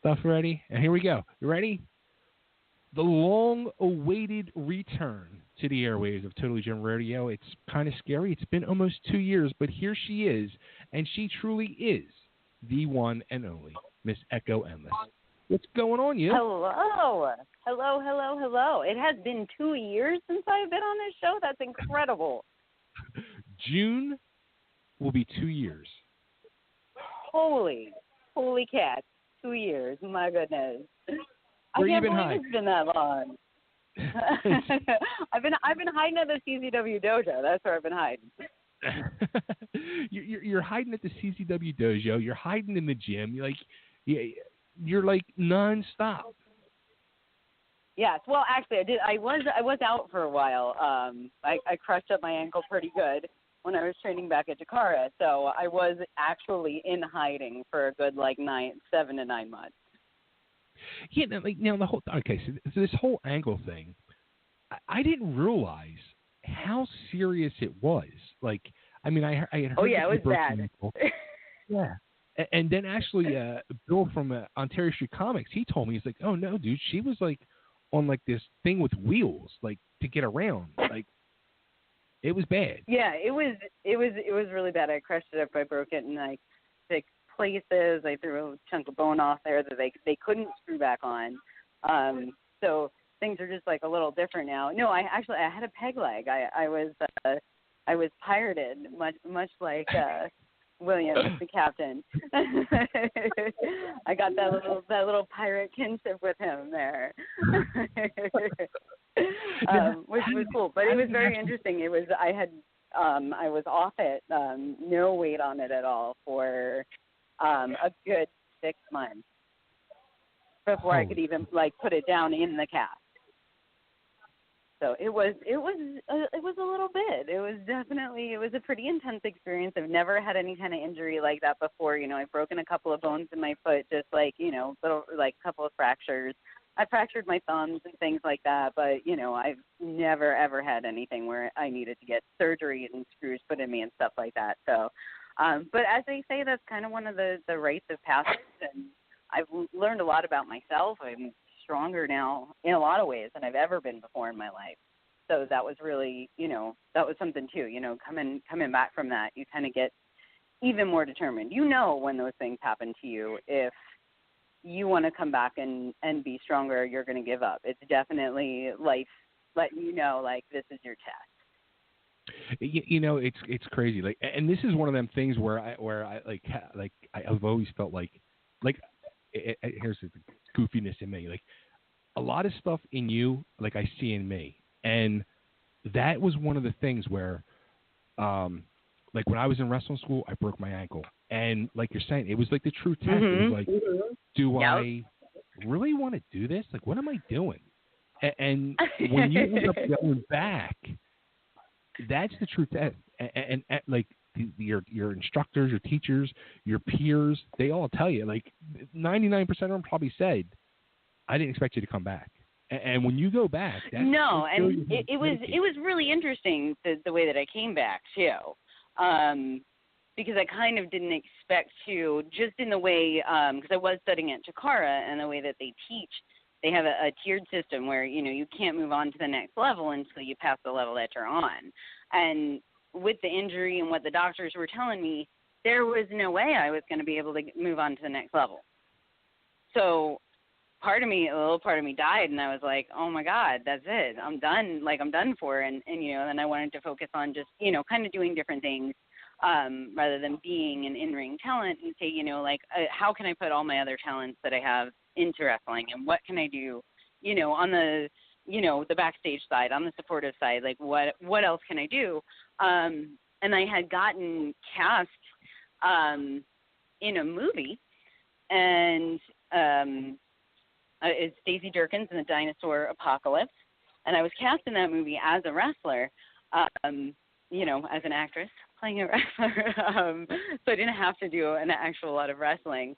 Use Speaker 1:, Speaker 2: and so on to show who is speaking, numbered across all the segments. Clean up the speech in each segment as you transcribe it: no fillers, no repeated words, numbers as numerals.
Speaker 1: stuff ready? And here we go. You ready? The long-awaited return to the airwaves of Totally Gem Radio. It's kind of scary. It's been almost 2 years, but here she is, and she truly is the one and only Miss Echo Endless. What's going on, you?
Speaker 2: Hello. It has been 2 years since I've been on this show. That's incredible.
Speaker 1: June will be 2 years.
Speaker 2: Holy cats. 2 years. My goodness.
Speaker 1: Where you
Speaker 2: I can't
Speaker 1: been
Speaker 2: believe
Speaker 1: hiding?
Speaker 2: It's been that long. I've been hiding at the CZW dojo. That's where I've been hiding.
Speaker 1: You're hiding at the CZW dojo. You're hiding in the gym. You're like nonstop.
Speaker 2: Yes. Well, actually, I was out for a while. I crushed up my ankle pretty good when I was training back at Takara. So I was actually in hiding for a good 7 to 9 months.
Speaker 1: Yeah, now the whole so this whole ankle thing, I didn't realize how serious it was. I had heard.
Speaker 2: Oh yeah, it was bad.
Speaker 1: Yeah, and then actually, Bill from Ontario Street Comics, he told me, he's like, "Oh no, dude, she was on this thing with wheels, to get around. It was bad."
Speaker 2: Yeah, it was really bad. I crushed it up. I broke it in 6 places. I threw a chunk of bone off there that they couldn't screw back on. So things are just a little different now. No, I had a peg leg. I was pirated, much like William, the captain. I got that little pirate kinship with him there, which was cool. But it was very interesting. It was I was off it, no weight on it at all for a good 6 months before I could even put it down in the cast. So it was a little bit. It was a pretty intense experience. I've never had any kind of injury like that before. I've broken a couple of bones in my foot, just little couple of fractures. I fractured my thumbs and things like that, but I've never ever had anything where I needed to get surgery and screws put in me and stuff like that. So, but as they say, that's kind of one of the rites of passage, and I've learned a lot about myself. I'm stronger now in a lot of ways than I've ever been before in my life. So that was really, that was something too. Coming back from that, you kind of get even more determined. When those things happen to you, if you want to come back and be stronger, you're going to give up. It's definitely life letting you know, this is your test.
Speaker 1: It's crazy. And this is one of them things where I've always felt here's the goofiness in me. A lot of stuff in you, I see in me, and that was one of the things where, when I was in wrestling school, I broke my ankle, and you're saying, it was the true test.
Speaker 2: Mm-hmm.
Speaker 1: It was do I really want to do this? What am I doing? And when you end up going back, that's the true test. And your instructors, your teachers, your peers, they all tell you, 99% of them probably said, I didn't expect you to come back. And when you go back, it
Speaker 2: was really interesting the way that I came back too, because I kind of didn't expect to, just in the way, because I was studying at Takara, and the way that they teach, they have a tiered system where you can't move on to the next level until you pass the level that you're on. And with the injury and what the doctors were telling me, there was no way I was going to be able to move on to the next level. So a little part of me died, and I was like, oh my God, that's it. I'm done. I'm done for. And then I wanted to focus on just, kind of doing different things, rather than being an in-ring talent, and say, how can I put all my other talents that I have into wrestling, and what can I do, on the, the backstage side, on the supportive side, what else can I do? And I had gotten cast, in a movie, and, it's Stacey Durkins in the Dinosaur Apocalypse, and I was cast in that movie as a wrestler, as an actress playing a wrestler. So I didn't have to do an actual lot of wrestling,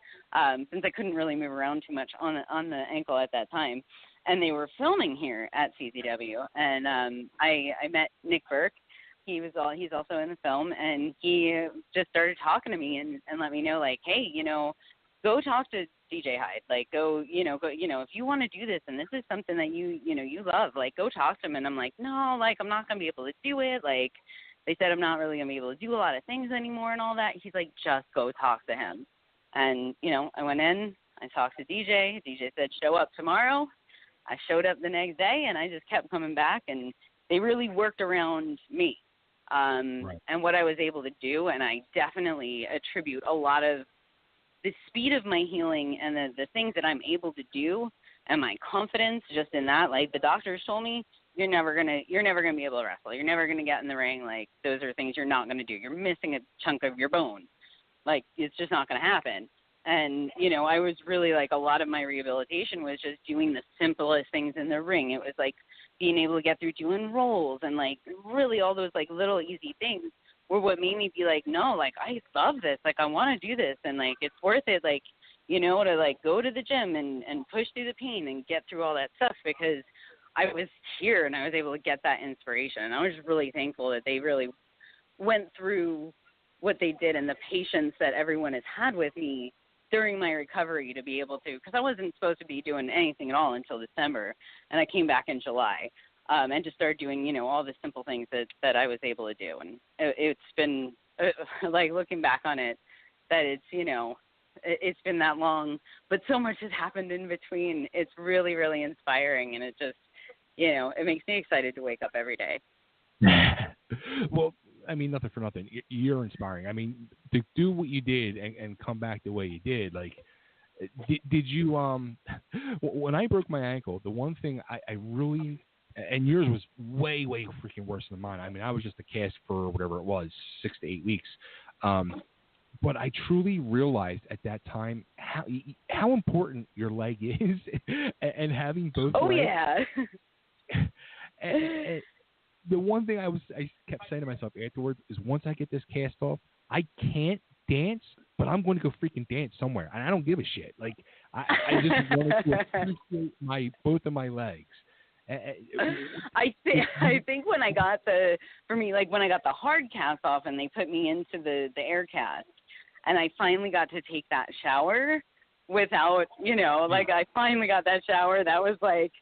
Speaker 2: since I couldn't really move around too much on the ankle at that time. And they were filming here at CZW, and I met Nick Burke. He's also in the film, and he just started talking to me and let me know, hey, go talk to DJ Hyde. Like, go, if you want to do this and this is something that you love, like, go talk to him. And I'm like, no, like, I'm not going to be able to do it. Like, they said I'm not really going to be able to do a lot of things anymore and all that. He's like, just go talk to him. And, I went in, I talked to DJ. DJ said, show up tomorrow. I showed up the next day, and I just kept coming back, and they really worked around me and what I was able to do. And I definitely attribute a lot of the speed of my healing and the things that I'm able to do and my confidence just in that. Like, the doctors told me, you're never gonna be able to wrestle. You're never gonna get in the ring. Like, those are things you're not gonna do. You're missing a chunk of your bone. Like, it's just not gonna happen. And, I was really, like, a lot of my rehabilitation was just doing the simplest things in the ring. It was like being able to get through doing rolls and, like, really all those, like, little easy things were what made me be like, no, like, I love this. Like, I want to do this. And, like, it's worth it, like, to, like, go to the gym and push through the pain and get through all that stuff, because I was here and I was able to get that inspiration. And I was really thankful that they really went through what they did and the patience that everyone has had with me during my recovery to be able to, because I wasn't supposed to be doing anything at all until December. And I came back in July. And just started doing, all the simple things that I was able to do. And it's been, like, looking back on it, that it's, it's been that long, but so much has happened in between. It's really, really inspiring. And it just, it makes me excited to wake up every day.
Speaker 1: Well, I mean, nothing for nothing. You're inspiring. I mean, to do what you did and come back the way you did, like, did you, when I broke my ankle, the one thing I really, and yours was way, way freaking worse than mine. I mean, I was just a cast for whatever it was, 6 to 8 weeks. But I truly realized at that time how important your leg is, and having both legs.
Speaker 2: Oh, yeah.
Speaker 1: and the one thing I kept saying to myself afterwards is, once I get this cast off, I can't dance, but I'm going to go freaking dance somewhere. And I don't give a shit. Like, I just wanted to appreciate both of my legs.
Speaker 2: I think when I got when I got the hard cast off and they put me into the air cast, and I finally got to take that shower without, like, I finally got that shower. That was like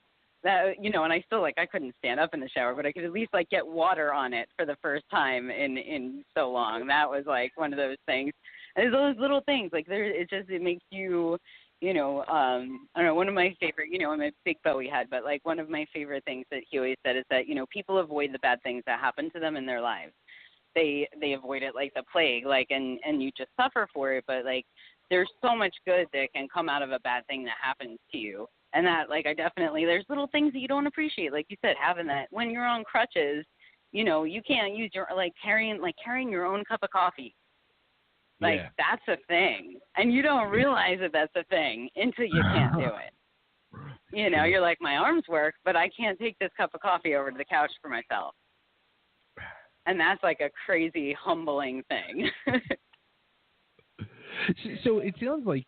Speaker 2: that, and I still, like, I couldn't stand up in the shower, but I could at least, like, get water on it for the first time in so long. That was like one of those things. And those little things, like, it makes you, I don't know, one of my favorite, I'm a big Bowie head, but, like, one of my favorite things that he always said is that, people avoid the bad things that happen to them in their lives. They avoid it like the plague, like, and you just suffer for it. But, like, there's so much good that can come out of a bad thing that happens to you. And that, like, there's little things that you don't appreciate. Like you said, having that when you're on crutches, you can't use your, carrying your own cup of coffee. Like, that's a thing. And you don't realize that that's a thing until you can't do it. You're like, my arms work, but I can't take this cup of coffee over to the couch for myself. And that's, like, a crazy, humbling thing.
Speaker 1: So it sounds like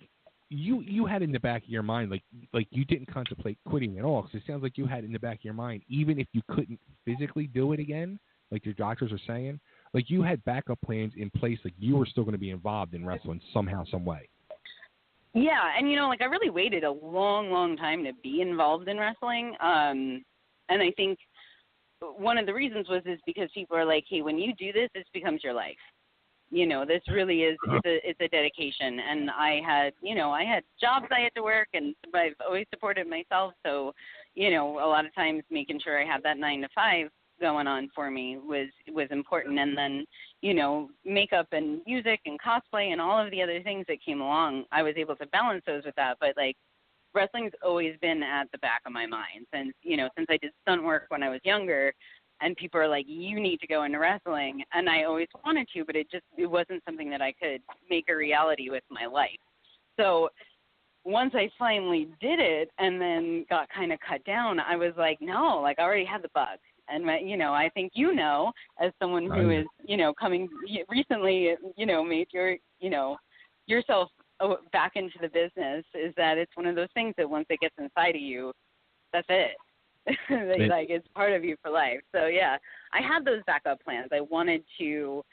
Speaker 1: you had in the back of your mind, like you didn't contemplate quitting at all. Because it sounds like you had in the back of your mind, even if you couldn't physically do it again, like your doctors are saying, like, you had backup plans in place, like you were still going to be involved in wrestling somehow, some way.
Speaker 2: Yeah, and, like, I really waited a long, long time to be involved in wrestling. And I think one of the reasons was because people are like, hey, when you do this, this becomes your life. This really is, it's a dedication. And I had jobs I had to work, and I've always supported myself. So, a lot of times making sure I had that 9 to 5 going on for me was important. And then, makeup and music and cosplay and all of the other things that came along, I was able to balance those with that. But, like, wrestling's always been at the back of my mind. And, since I did stunt work when I was younger, and people are like, you need to go into wrestling. And I always wanted to, but it wasn't something that I could make a reality with my life. So once I finally did it and then got kind of cut down, I was like, no, like, I already had the bug. And, I think, as someone who is, coming recently, made yourself back into the business, is that it's one of those things that once it gets inside of you, that's it. Like, it's part of you for life. So, yeah, I had those backup plans. I wanted to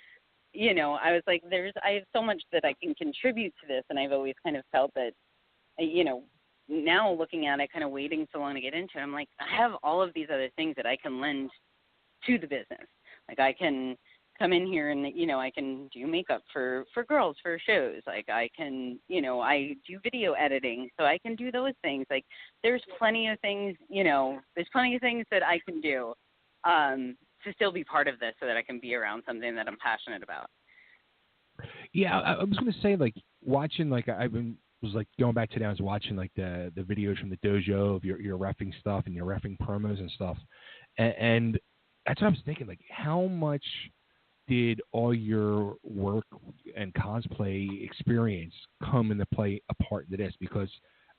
Speaker 2: I was like, I have so much that I can contribute to this, and I've always kind of felt that, now looking at it, kind of waiting so long to get into it, I'm like, I have all of these other things that I can lend to the business. Like I can come in here and, I can do makeup for girls for shows. Like I can, I do video editing, so I can do those things. Like there's plenty of things, there's plenty of things that I can do to still be part of this so that I can be around something that I'm passionate about.
Speaker 1: Yeah, I was going to say, like, watching, like, was like going back today. I was watching like the videos from the dojo of your reffing stuff and your reffing promos and stuff, and that's what I was thinking. Like, how much did all your work and cosplay experience come into play a part into this? Because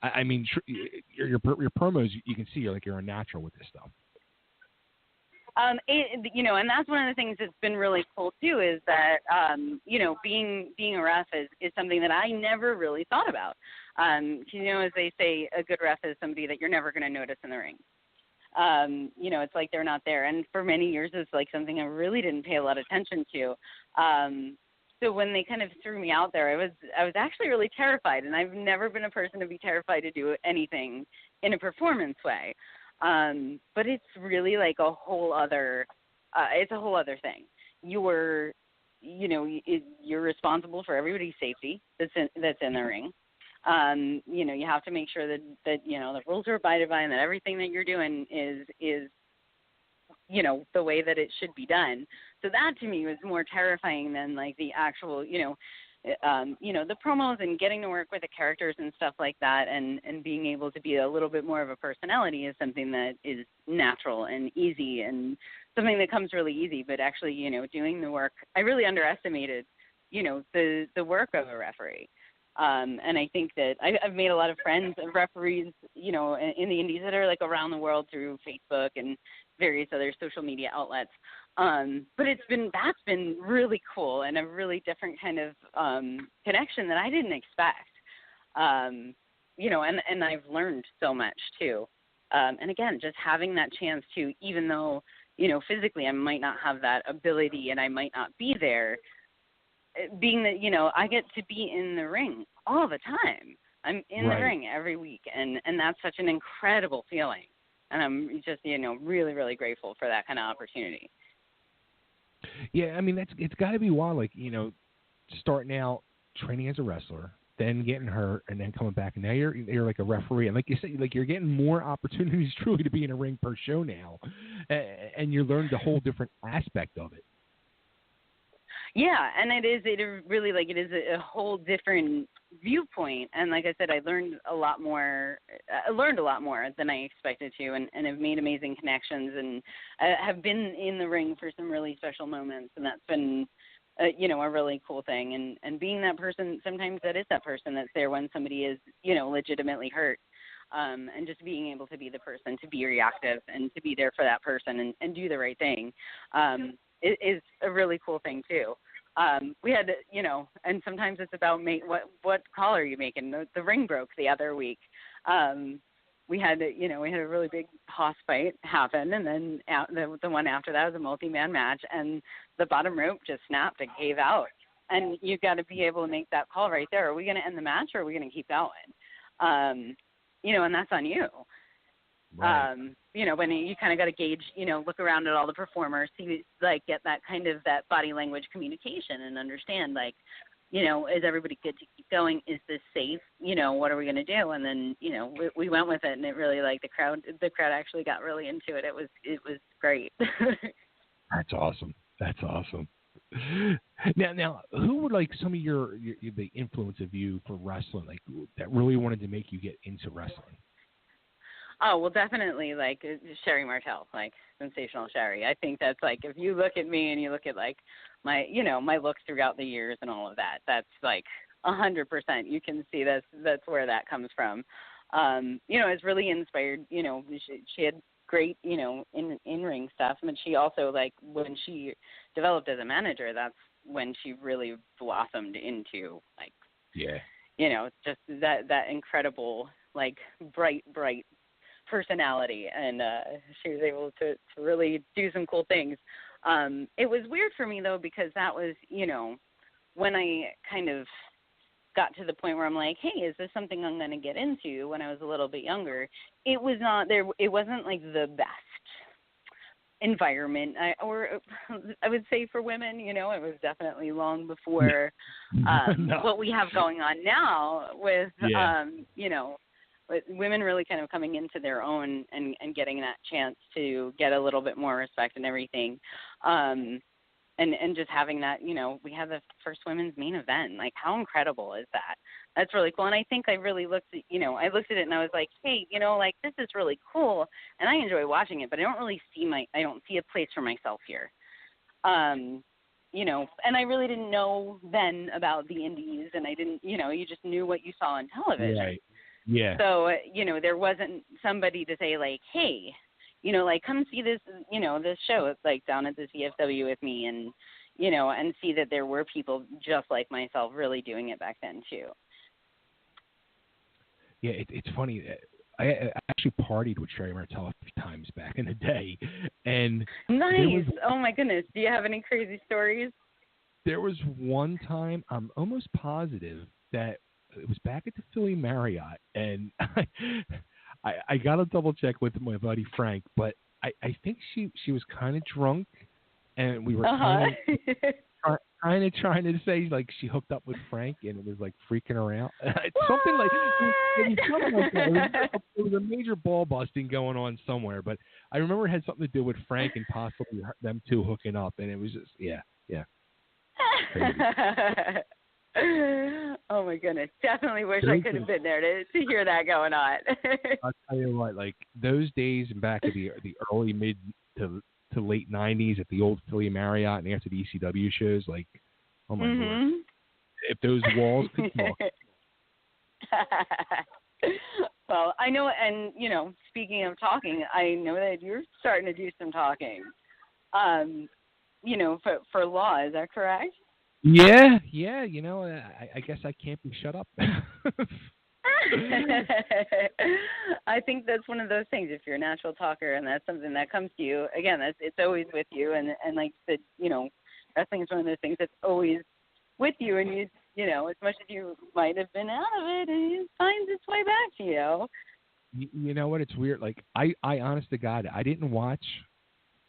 Speaker 1: I mean, your promos, you can see you're a natural with this stuff.
Speaker 2: And that's one of the things that's been really cool too, is that, being a ref is something that I never really thought about. As they say, a good ref is somebody that you're never going to notice in the ring. It's like they're not there. And for many years, it's like something I really didn't pay a lot of attention to. So when they kind of threw me out there, I was actually really terrified, and I've never been a person to be terrified to do anything in a performance way. But it's really like a whole other thing. You're responsible for everybody's safety that's in the ring. You have to make sure that the rules are abided by and that everything that you're doing is the way that it should be done. So that to me was more terrifying than like the actual, the promos and getting to work with the characters and stuff like that, and being able to be a little bit more of a personality is something that is natural and easy and something that comes really easy. But actually, doing the work, I really underestimated, the work of a referee. And I think that I've made a lot of friends of referees, in the indies that are like around the world through Facebook and various other social media outlets. But that's been really cool and a really different kind of connection that I didn't expect. And I've learned so much too. And again, just having that chance to, even though, physically I might not have that ability and I might not be there, being that, I get to be in the ring all the time. I'm in the ring every week, and that's such an incredible feeling. And I'm just, really, really grateful for that kind of opportunity.
Speaker 1: Yeah, I mean, it's got to be wild, like, starting out training as a wrestler, then getting hurt, and then coming back, and now you're like a referee, and like you said, like you're getting more opportunities truly to be in a ring per show now, and you're learning the whole different aspect of it.
Speaker 2: Yeah, and it is a whole different viewpoint. And like I said, I learned a lot more than I expected to, and have made amazing connections, and have been in the ring for some really special moments. And that's been, a really cool thing. And being that person, sometimes that is that person that's there when somebody is, legitimately hurt. And just being able to be the person, to be reactive and to be there for that person and do the right thing. Is a really cool thing too. We had, and sometimes it's about what call are you making? The ring broke the other week. We had a really big hoss fight happen, and then the one after that was a multi-man match, and the bottom rope just snapped and gave out. And you've got to be able to make that call right there. Are we going to end the match, or are we going to keep going? And that's on you.
Speaker 1: Right.
Speaker 2: When you kind of got to gauge, look around at all the performers, see, like, get that kind of that body language communication and understand, like, is everybody good to keep going? Is this safe? What are we going to do? And then, we went with it, and it really, like, the crowd actually got really into it. It was great.
Speaker 1: That's awesome. Now, who were like some of the influence of you for wrestling, like that really wanted to make you get into wrestling?
Speaker 2: Oh, well, definitely, like, Sherry Martel, like, Sensational Sherry. I think that's, like, if you look at me and you look at, like, my, my looks throughout the years and all of that, that's, like, 100%. You can see that's where that comes from. It's really inspired, she had great, in-ring stuff. And she also, like, when she developed as a manager, that's when she really blossomed into, like, just that incredible, like, bright personality, and she was able to really do some cool things. It was weird for me, though, because that was, when I kind of got to the point where I'm like, hey, is this something I'm going to get into when I was a little bit younger? It was not there. It wasn't like the best environment, I would say, for women. It was definitely long before
Speaker 1: No.
Speaker 2: what we have going on now with, with women really kind of coming into their own and getting that chance to get a little bit more respect and everything. And just having that, we had the first women's main event. Like, how incredible is that? That's really cool. And I think I really looked at, I looked at it and I was like, hey, like, this is really cool. And I enjoy watching it, but I don't really I don't see a place for myself here. And I really didn't know then about the indies, and I didn't, you just knew what you saw on television.
Speaker 1: Right. Yeah.
Speaker 2: So, there wasn't somebody to say, like, hey, like, come see this, this show. It's like down at the CFW with me, and, and see that there were people just like myself really doing it back then too.
Speaker 1: Yeah, it's funny. I actually partied with Sherry Martell a few times back in the day, and
Speaker 2: nice. Oh my goodness, do you have any crazy stories?
Speaker 1: There was one time, I'm almost positive that it was back at the Philly Marriott, and I got to double check with my buddy Frank, but I think she was kind of drunk, and we were kind of trying to say, like, she hooked up with Frank, and it was like freaking her out. Something like that. There was a major ball busting going on somewhere, but I remember it had something to do with Frank and possibly them two hooking up, and it was just yeah.
Speaker 2: Oh my goodness! Definitely wish I could have been there to hear that going on.
Speaker 1: I'll tell you what, like those days back in the early mid to late '90s at the old Philly Marriott and after the ECW shows, like, oh my lord, if those walls could talk.
Speaker 2: Well, I know, and speaking of talking, I know that you're starting to do some talking. For law, is that correct?
Speaker 1: Yeah. I guess I can't be shut up.
Speaker 2: I think that's one of those things. If you're a natural talker and that's something that comes to you, again, it's always with you. And like you said, wrestling is one of those things that's always with you. And as much as you might have been out of it, it finds its way back to you.
Speaker 1: You know what? It's weird. Like I honest to God, I didn't watch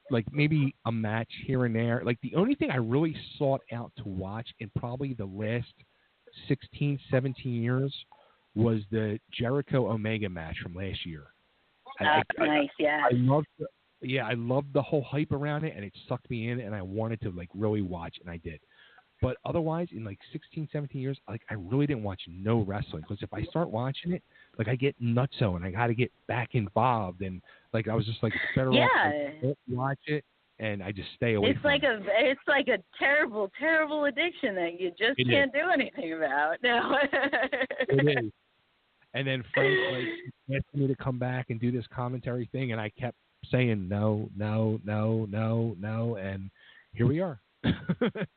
Speaker 1: like maybe a match here and there. Like the only thing I really sought out to watch in probably the last 16, 17 years was the Jericho Omega match from last year.
Speaker 2: Nice, yeah.
Speaker 1: I loved the whole hype around it, and it sucked me in, and I wanted to like really watch, and I did. But otherwise, in like 16, 17 years, like I really didn't watch no wrestling, because if I start watching it, like I get nutso, and I got to get back involved, and like I was just like, it's better off like, watch it, and I just stay away.
Speaker 2: It's like a terrible, terrible addiction that you just can't do anything about. No.
Speaker 1: It is. And then Frank like asked me to come back and do this commentary thing, and I kept saying no, and here we are.
Speaker 2: But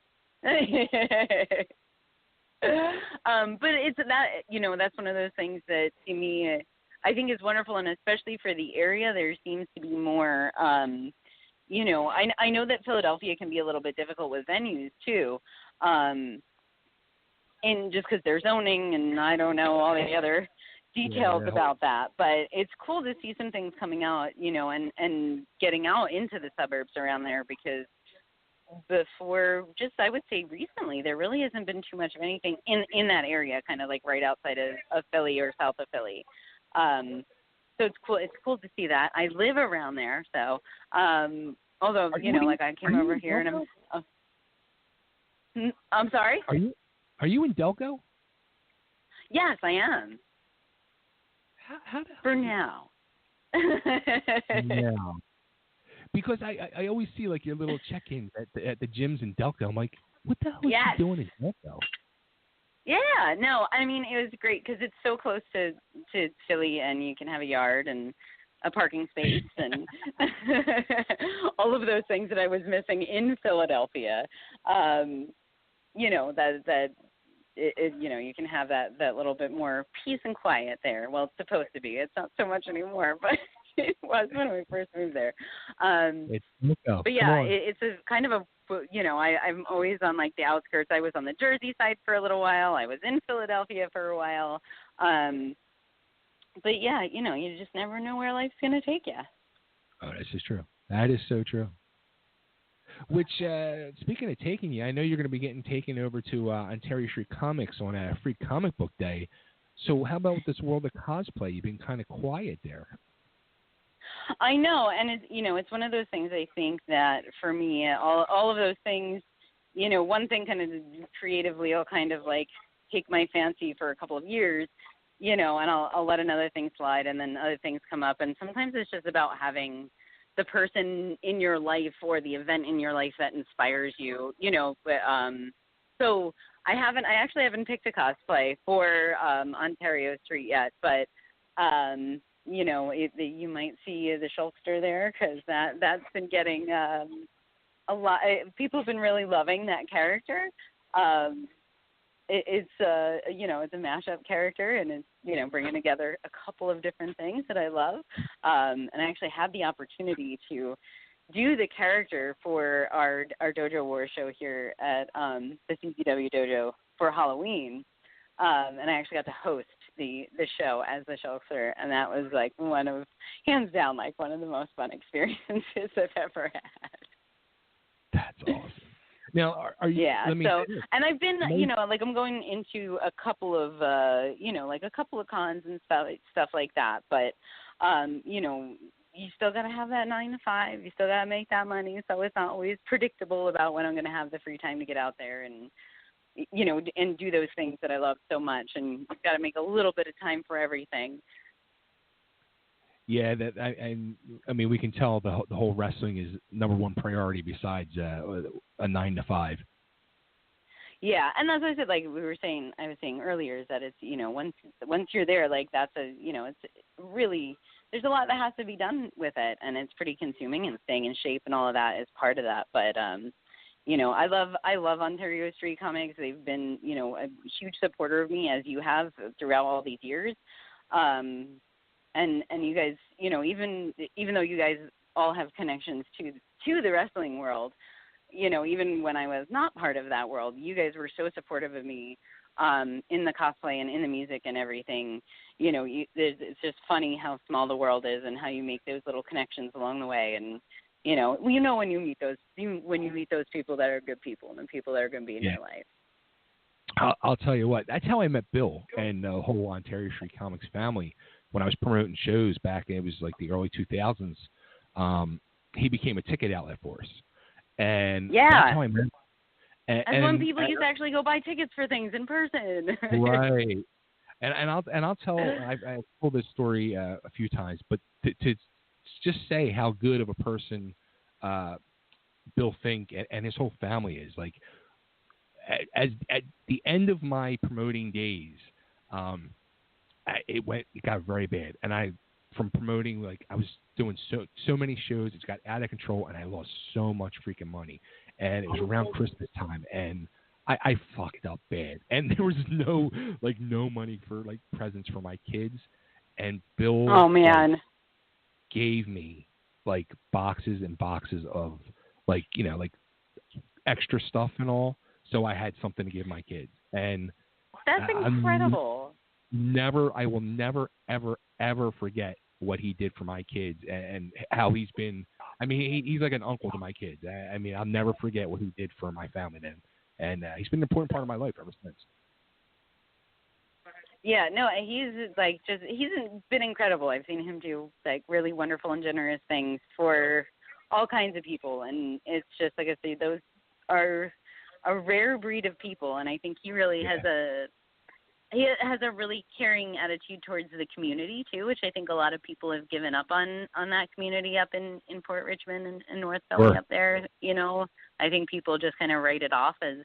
Speaker 2: it's that, that's one of those things that to me I think is wonderful, and especially for the area, there seems to be more. I know that Philadelphia can be a little bit difficult with venues too, and just because they're zoning, and I don't know all the other details about that, but it's cool to see some things coming out, and getting out into the suburbs around there, because before, just I would say recently, there really hasn't been too much of anything in that area, kind of like right outside of Philly or south of Philly. So it's cool. It's cool to see that. I live around there, so although I came over here and I'm sorry.
Speaker 1: Are you in Delco?
Speaker 2: Yes, I am.
Speaker 1: How
Speaker 2: for now.
Speaker 1: Yeah. Because I always see like your little check-ins at the gyms in Delco. I'm like, what the hell are you doing in Delco?
Speaker 2: Yeah, no, I mean, it was great because it's so close to Philly, and you can have a yard and a parking space and all of those things that I was missing in Philadelphia. You can have that little bit more peace and quiet there. Well, it's supposed to be. It's not so much anymore, but It was when we first moved there.
Speaker 1: It's Nico.
Speaker 2: But yeah, it's a kind of a, I'm always on like the outskirts. I was on the Jersey side for a little while. I was in Philadelphia for a while. But yeah, you just never know where life's going to take you.
Speaker 1: Oh, this is true. That is so true. Which, speaking of taking you, I know you're going to be getting taken over to Ontario Street Comics on a free comic book day. So how about this world of cosplay? You've been kind of quiet there.
Speaker 2: I know, and it's one of those things. I think that for me, all of those things, one thing kind of creatively will kind of like take my fancy for a couple of years, and I'll let another thing slide, and then other things come up, and sometimes it's just about having the person in your life or the event in your life that inspires you, but so I actually haven't picked a cosplay for Ontario Street yet, but you might see the Shulkster there, because that's been getting a lot. People have been really loving that character. It's it's a mashup character, and it's bringing together a couple of different things that I love. And I actually had the opportunity to do the character for our Dojo War show here at the CCW Dojo for Halloween. And I actually got to host the show as the Shulkster, and that was like hands down, like one of the most fun experiences I've ever had.
Speaker 1: That's awesome. Now, are you?
Speaker 2: Yeah. And I've been, like I'm going into a couple of, like a couple of cons and stuff like that. But, you still got to have that 9 to 5. You still got to make that money. So it's not always predictable about when I'm going to have the free time to get out there and, and do those things that I love so much. And you've got to make a little bit of time for everything.
Speaker 1: Yeah, I mean, we can tell the whole wrestling is number one priority besides a 9 to 5.
Speaker 2: Yeah, and as I said, like I was saying earlier, is that it's once you're there, like that's it's really, there's a lot that has to be done with it, and it's pretty consuming, and staying in shape and all of that is part of that. But I love Ontario Street Comics. They've been a huge supporter of me, as you have throughout all these years. And you guys, even though you guys all have connections to the wrestling world, even when I was not part of that world, you guys were so supportive of me in the cosplay and in the music and everything. It's just funny how small the world is and how you make those little connections along the way. And when you meet those people that are good people and the people that are going to be in your life.
Speaker 1: I'll tell you what, that's how I met Bill and the whole Ontario Street Comics family. When I was promoting shows back, it was like the early 2000s. He became a ticket outlet for us, and that's how I met him.
Speaker 2: And when people used to actually go buy tickets for things in person.
Speaker 1: Right. And I'll tell. I've told this story a few times, but to just say how good of a person Bill Fink and his whole family is. Like, at the end of my promoting days, it got very bad, and from promoting, like I was doing so many shows, it's got out of control, and I lost so much freaking money. And it was around Christmas time, and I fucked up bad, and there was no money for like presents for my kids, and Bill gave me like boxes and boxes of like extra stuff and all, so I had something to give my kids. And
Speaker 2: that's incredible.
Speaker 1: I will never, ever forget what he did for my kids and how he's been. I mean, he's like an uncle to my kids. I mean, I'll never forget what he did for my family then. And he's been an important part of my life ever since.
Speaker 2: Yeah, no, he's been incredible. I've seen him do like really wonderful and generous things for all kinds of people. And it's just, like I say, those are a rare breed of people. And I think he really has a really caring attitude towards the community too, which I think a lot of people have given up on that community up in Port Richmond and North Philly up there. I think people just kind of write it off as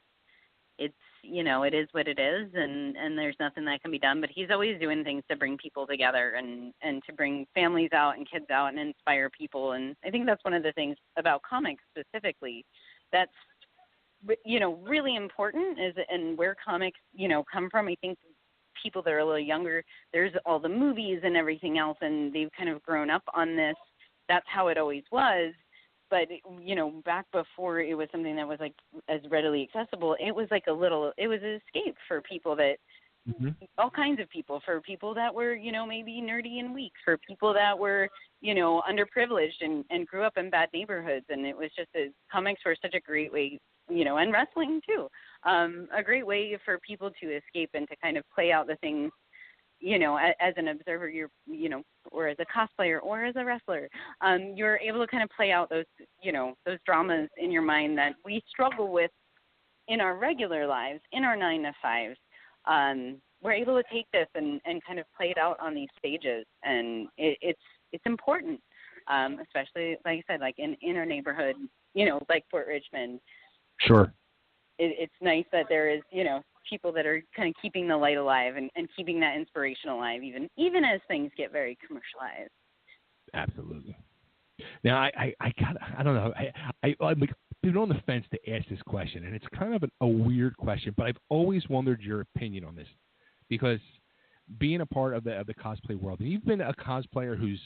Speaker 2: it's, it is what it is, and there's nothing that can be done. But he's always doing things to bring people together and to bring families out and kids out and inspire people. And I think that's one of the things about comics specifically that's, really important is, and where comics, come from. I think people that are a little younger, there's all the movies and everything else, and they've kind of grown up on this. That's how it always was. But, back before it was something that was, like, as readily accessible, it was like it was an escape for people that, all kinds of people, for people that were, maybe nerdy and weak, for people that were, underprivileged and grew up in bad neighborhoods. And it was just comics were such a great way, and wrestling too, a great way for people to escape and to kind of play out the things, as an observer, or as a cosplayer or as a wrestler, you're able to kind of play out those, those dramas in your mind that we struggle with in our regular lives, in our 9-to-5s. We're able to take this and kind of play it out on these stages, and it's important, especially, like I said, like in our neighborhood, like Fort Richmond.
Speaker 1: Sure.
Speaker 2: It's nice that there is, people that are kind of keeping the light alive and keeping that inspiration alive, even as things get very commercialized.
Speaker 1: Absolutely. Now, I don't know. I'm been on the fence to ask this question, and it's kind of a weird question, but I've always wondered your opinion on this, because being a part of the cosplay world, and you've been a cosplayer who's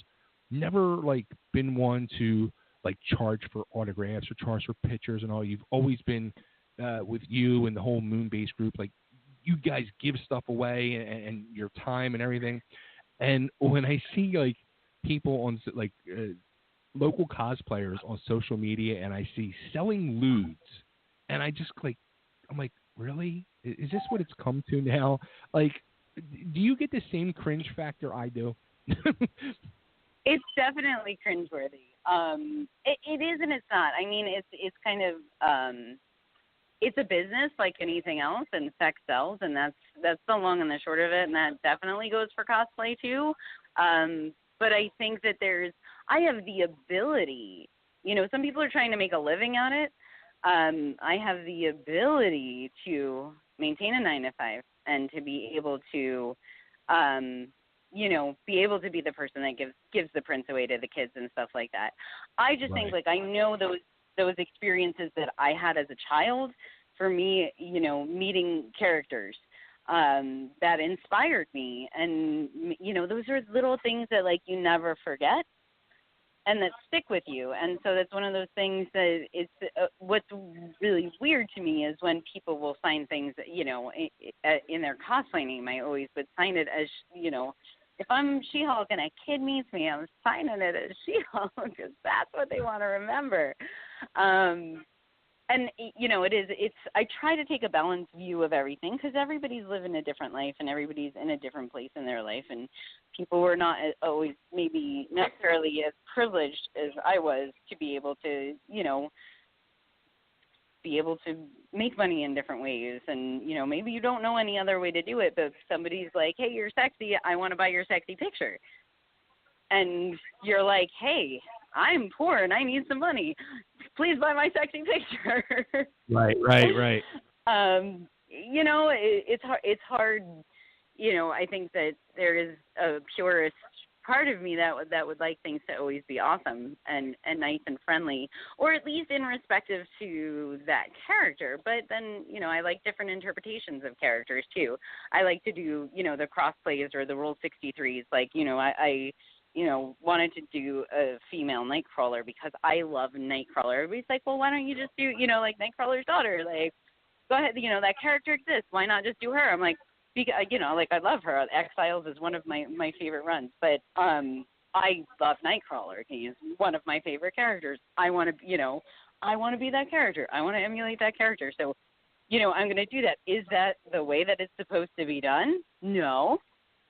Speaker 1: never like been one to like charge for autographs or charge for pictures and all. You've always been with you and the whole Moonbase group, like you guys give stuff away and your time and everything. And when I see like people on like local cosplayers on social media, and I see selling lewds, and I just like, I'm like, really? Is this what it's come to now? Like, do you get the same cringe factor I do?
Speaker 2: It's definitely cringeworthy. It is and it's not. I mean, it's kind of it's a business like anything else, and sex sells, and that's the long and the short of it, and that definitely goes for cosplay too. But I think that I have the ability, some people are trying to make a living at it. I have the ability to maintain a 9-to-5 and to be able to, be able to be the person that gives the prints away to the kids and stuff like that. I just think, like, I know those experiences that I had as a child, for me, meeting characters that inspired me. And, those are little things that, like, you never forget and that stick with you. And so that's one of those things that it's what's really weird to me is when people will sign things, in their cosplay name. I always would sign it as, if I'm She-Hulk and a kid meets me, I'm signing it as She-Hulk because that's what they want to remember. And, I try to take a balanced view of everything because everybody's living a different life and everybody's in a different place in their life. And people were not always maybe necessarily as privileged as I was to be able to, make money in different ways. And, maybe you don't know any other way to do it, but somebody's like, hey, you're sexy. I want to buy your sexy picture. And you're like, hey, I'm poor and I need some money. Please buy my sexy picture. Right. It's hard. I think that there is a purist part of me that would like things to always be awesome and nice and friendly, or at least in respective to that character. But then, I like different interpretations of characters too. I like to do, the cross plays or the Rule 63s. Like, I wanted to do a female Nightcrawler because I love Nightcrawler. Everybody's like, well, why don't you just do, like Nightcrawler's daughter? Like, go ahead, that character exists. Why not just do her? I'm like, I love her. Exiles is one of my favorite runs, but I love Nightcrawler. He's one of my favorite characters. I want to be that character. I want to emulate that character. So, I'm going to do that. Is that the way that it's supposed to be done? No.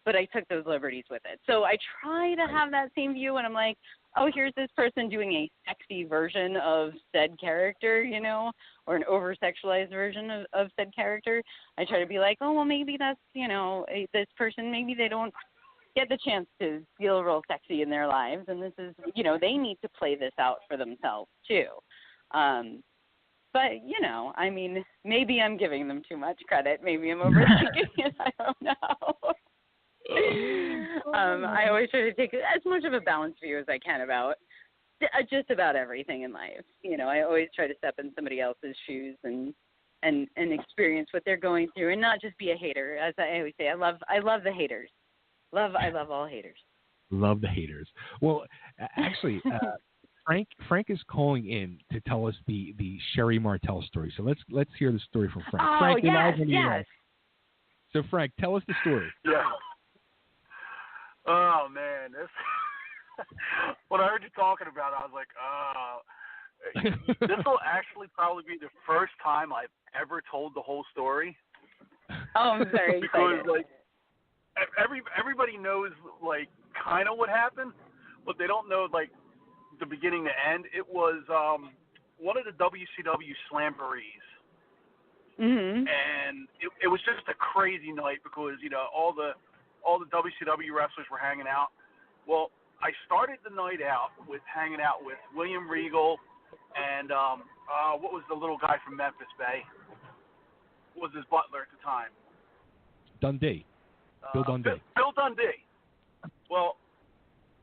Speaker 2: But I took those liberties with it. So I try to have that same view, and I'm like, oh, here's this person doing a sexy version of said character, or an over-sexualized version of said character. I try to be like, oh, well, maybe that's, this person, maybe they don't get the chance to feel real sexy in their lives, and this is, they need to play this out for themselves, too. But, maybe I'm giving them too much credit. Maybe I'm overthinking it. I don't know. I always try to take as much of a balanced view as I can about just about everything in life. I always try to step in somebody else's shoes and and experience what they're going through, and not just be a hater. As I always say, I love the haters. I love all haters.
Speaker 1: Love the haters. Well, actually, Frank is calling in to tell us the Sherry Martel story. So let's hear the story from Frank.
Speaker 2: Oh,
Speaker 1: Frank,
Speaker 2: yes.
Speaker 1: So Frank, tell us the story.
Speaker 3: Yeah. Oh man, this. When I heard you talking about it, I was like, this will actually probably be the first time I've ever told the whole story.
Speaker 2: Oh, I'm very
Speaker 3: because
Speaker 2: excited.
Speaker 3: like everybody knows like kind of what happened, but they don't know like the beginning to end. It was one of the WCW Slamborees.
Speaker 2: Mm-hmm.
Speaker 3: And it was just a crazy night because all the WCW wrestlers were hanging out. Well, I started the night out with hanging out with William Regal and what was the little guy from Memphis Bay? What was his butler at the time?
Speaker 1: Dundee. Bill Dundee.
Speaker 3: Bill Dundee. Well,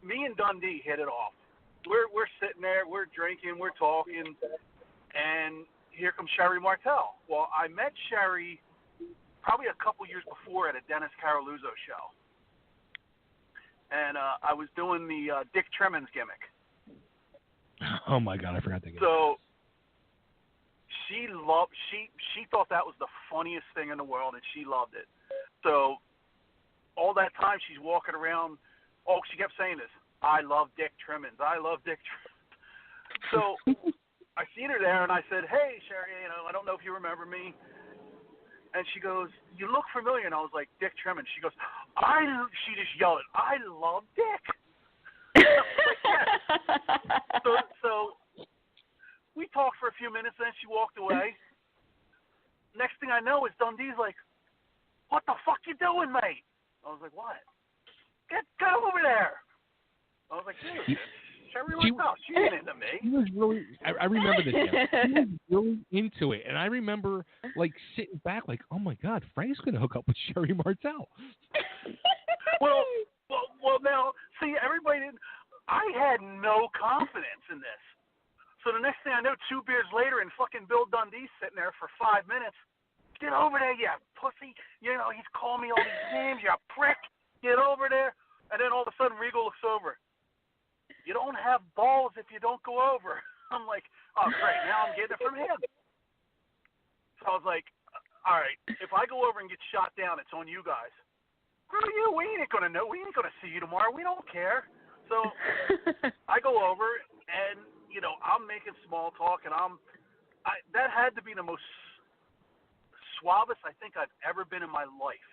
Speaker 3: me and Dundee hit it off. We're sitting there, we're drinking, we're talking, and here comes Sherry Martel. Well, I met Sherry probably a couple years before at a Dennis Caroluzzo show. And I was doing the Dick Tremmens gimmick.
Speaker 1: Oh my God, I forgot that.
Speaker 3: So she thought that was the funniest thing in the world, and she loved it. So all that time she's walking around. Oh, she kept saying this. I love Dick Tremmens. I love Dick Tremmens. So I seen her there, and I said, "Hey, Sherry, I don't know if you remember me." And she goes, "You look familiar." And I was like, "Dick Tremmens." She goes, she just yelled, "I love Dick." Like, yeah. So we talked for a few minutes, and then she walked away. Next thing I know is Dundee's like, "What the fuck you doing, mate?" I was like, "What?" Get over there. I was like, "Dude, Sherry Martel, she ain't into me."
Speaker 1: He was really, I remember this. He was really into it, and I remember like sitting back, like, "Oh my God, Frank's gonna hook up with Sherry Martel."
Speaker 3: Well, now see, everybody didn't. I had no confidence in this. So the next thing I know, 2 beers later, and fucking Bill Dundee's sitting there for 5 minutes. Get over there, you pussy. He's calling me all these names, you prick. Get over there. And then all of a sudden, Regal looks over. You don't have balls if you don't go over. I'm like, oh, great. Now I'm getting it from him. So I was like, all right, if I go over and get shot down, it's on you guys. Screw you. We ain't going to know. We ain't going to see you tomorrow. We don't care. So I go over, and, I'm making small talk, and that had to be the most suavest I think I've ever been in my life.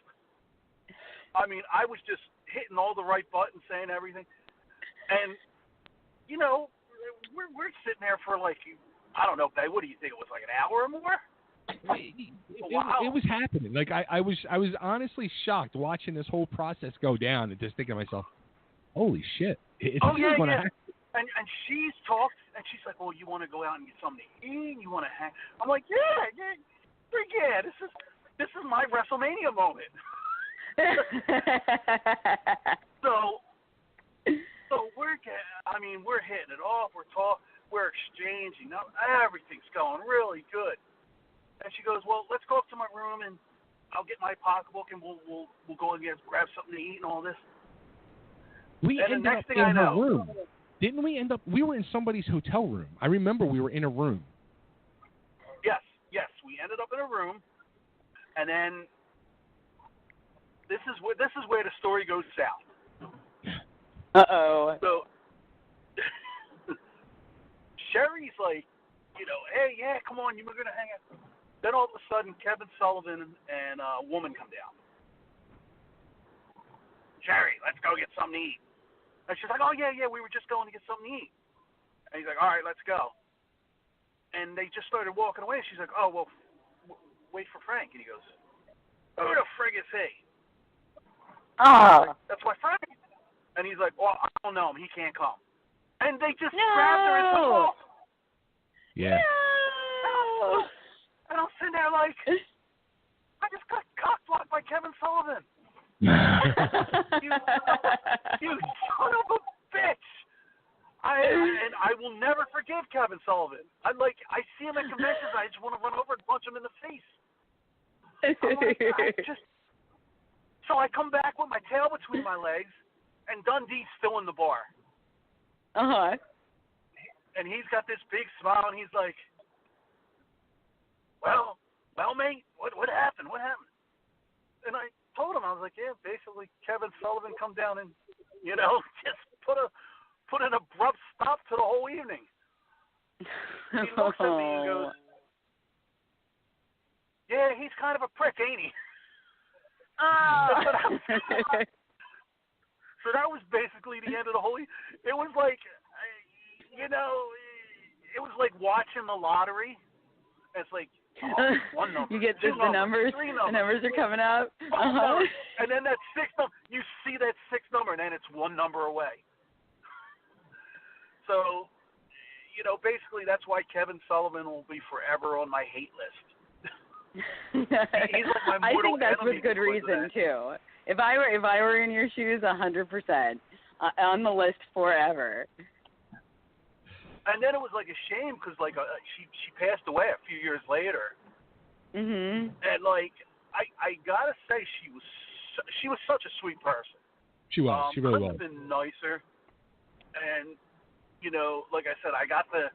Speaker 3: I mean, I was just hitting all the right buttons, saying everything. And, we're sitting there for like, I don't know, Bay, what do you think? It was like an hour or more?
Speaker 1: It was happening. Like I was honestly shocked watching this whole process go down and just thinking to myself, holy shit. This is going to happen.
Speaker 3: And she's talked, and she's like, well, you want to go out and get something to eat? You want to hang? I'm like, yeah. This is my WrestleMania moment. So we're hitting it off. We're exchanging. Everything's going really good. And she goes, well, let's go up to my room, and I'll get my pocketbook, and we'll go and grab something to eat and all this.
Speaker 1: We ended up in her room. Didn't we end up? We were in somebody's hotel room. I remember we were in a room.
Speaker 3: Yes, we ended up in a room, and then this is where the story goes south.
Speaker 2: Uh-oh.
Speaker 3: So Sherry's like, hey, yeah, come on, you're gonna hang out. Then all of a sudden, Kevin Sullivan and a woman come down. Sherry, let's go get something to eat. And she's like, oh, yeah, we were just going to get something to eat. And he's like, all right, let's go. And they just started walking away. She's like, oh, well, wait for Frank. And he goes, who the frig is he?
Speaker 2: Oh.
Speaker 3: Like, that's my friend. And he's like, well, I don't know him. He can't come. And they just grabbed her and took off.
Speaker 1: Yeah.
Speaker 2: No.
Speaker 3: And I'm sitting there like, I just got cock-blocked by Kevin Sullivan. You son of a bitch. I will never forgive Kevin Sullivan. I see him at conventions. I just want to run over and punch him in the face. So I come back with my tail between my legs, and Dundee's still in the bar.
Speaker 2: Uh-huh.
Speaker 3: And he's got this big smile, and he's like, well, mate, what happened? What happened? And I told him, I was like, yeah, basically Kevin Sullivan come down and, just put an abrupt stop to the whole evening. He looks at me and goes, yeah, he's kind of a prick, ain't he? So that was basically the end of the whole. It was like, it was like watching the lottery. It's like one number,
Speaker 2: you get
Speaker 3: two
Speaker 2: the numbers. The numbers are coming up. Uh-huh.
Speaker 3: And then that sixth number, you see that sixth number, and then it's one number away. So, basically that's why Kevin Sullivan will be forever on my hate list. He's like my
Speaker 2: I think that's
Speaker 3: enemy
Speaker 2: with good reason too. If I were in your shoes, 100% on the list forever.
Speaker 3: And then it was like a shame because she passed away a few years later.
Speaker 2: Mhm.
Speaker 3: And I gotta say she was such a sweet person.
Speaker 1: She was. She really was.
Speaker 3: Couldn't have been nicer. And like I said, I got to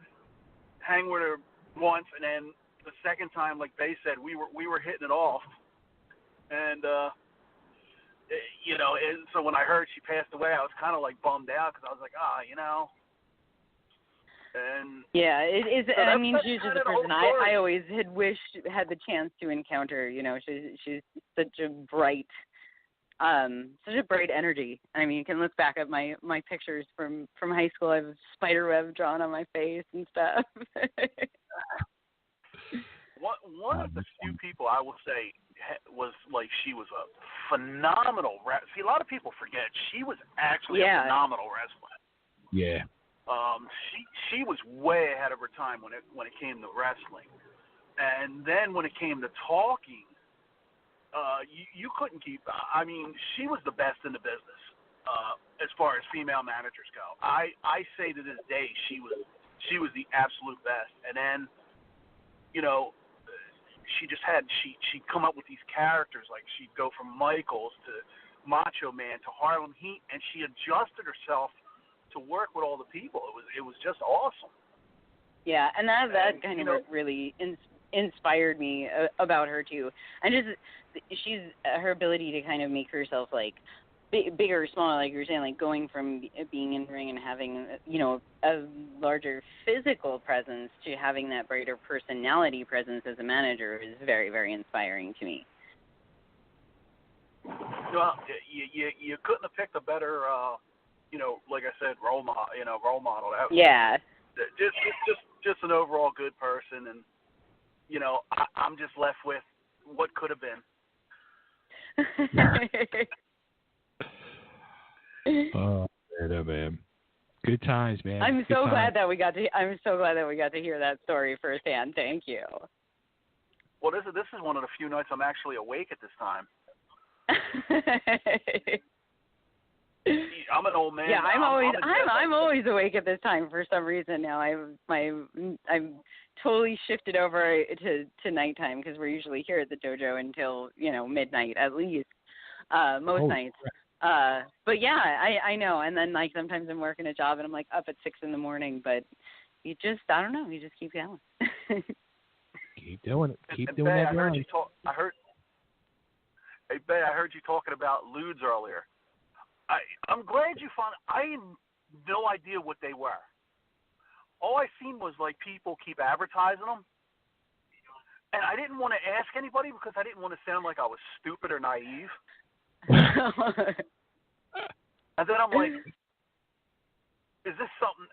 Speaker 3: hang with her once, and then the second time, like they said, we were hitting it off, and and so when I heard she passed away, I was kind of like bummed out because I was like, and
Speaker 2: yeah, it is.
Speaker 3: So
Speaker 2: I mean, she's just a person I always had wished had the chance to encounter. She's such a bright energy. I mean, you can look back at my pictures from high school. I have a spider web drawn on my face and stuff.
Speaker 3: One of the few people I will say was she was a phenomenal See, a lot of people forget she was actually a phenomenal wrestler.
Speaker 1: Yeah.
Speaker 3: She was way ahead of her time when it came to wrestling, and then when it came to talking, you couldn't keep. I mean, she was the best in the business as far as female managers go. I say to this day she was the absolute best, and then she'd come up with these characters, like she'd go from Michaels to Macho Man to Harlem Heat, and she adjusted herself to work with all the people. It was just awesome.
Speaker 2: Yeah, and that kind of really inspired me about her too. And she's her ability to kind of make herself bigger or smaller, like you were saying, like going from being in the ring and having, a larger physical presence to having that brighter personality presence as a manager is very, very inspiring to me.
Speaker 3: Well, you couldn't have picked a better, like I said, role model. That was, just an overall good person, and I'm just left with what could have been.
Speaker 1: Oh man, good times, man.
Speaker 2: I'm so glad that we got to hear that story firsthand. Thank you.
Speaker 3: Well, this is one of the few nights I'm actually awake at this time. I'm an old man.
Speaker 2: Yeah, I'm always awake at this time for some reason now. I'm totally shifted over to nighttime because we're usually here at the dojo until midnight at least most nights. But yeah, I know. And then sometimes I'm working a job and I'm up at 6 a.m. But you just I don't know. You just keep going.
Speaker 1: Keep doing it. Keep doing
Speaker 3: Bay,
Speaker 1: that.
Speaker 3: I heard you talking about lewds earlier. I'm glad you found. I had no idea what they were. All I seen was people keep advertising them, and I didn't want to ask anybody because I didn't want to sound like I was stupid or naive. And then I'm like, is this something?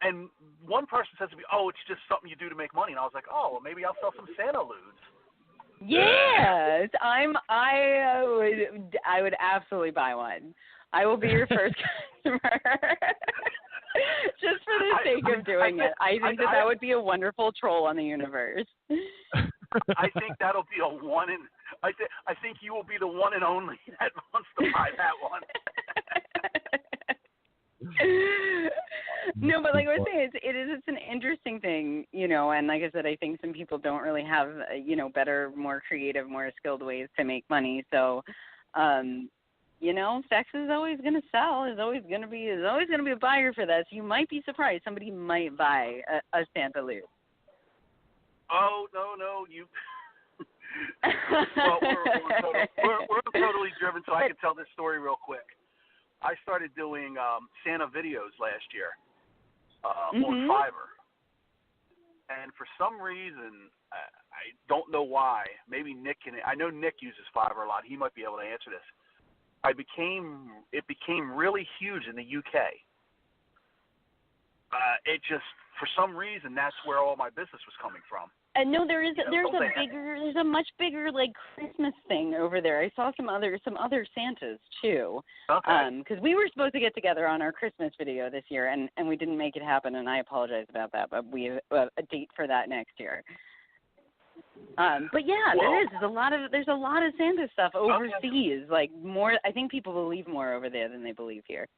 Speaker 3: And one person says to me, "Oh, it's just something you do to make money." And I was like, "Oh, well, maybe I'll sell some Santa lewds."
Speaker 2: Yes, I would absolutely buy one. I will be your first customer. Just for the sake of doing it. I think that would be a wonderful troll on the universe.
Speaker 3: I think that'll be a one in. I think you will be the one and only that wants to buy that one.
Speaker 2: No, but like I was saying, it's an interesting thing, you know, and like I said, I think some people don't really have, you know, better, more creative, more skilled ways to make money. So, you know, sex is always going to sell. There's always going to be a buyer for that. So you might be surprised. Somebody might buy a Santa Lou.
Speaker 3: Oh, no, you. Well, we're totally driven, so I can tell this story real quick. I started doing Santa videos last year on Fiverr, and for some reason, I don't know why. Maybe Nick I know Nick uses Fiverr a lot. He might be able to answer this. It became really huge in the UK. It just, for some reason, that's where all my business was coming from.
Speaker 2: No, there's a much bigger like Christmas thing over there. I saw some other Santas too.
Speaker 3: Okay.
Speaker 2: Because we were supposed to get together on our Christmas video this year, and we didn't make it happen, and I apologize about that. But we have a date for that next year. But yeah, there's a lot of Santa stuff overseas. Like more, I think people believe more over there than they believe here.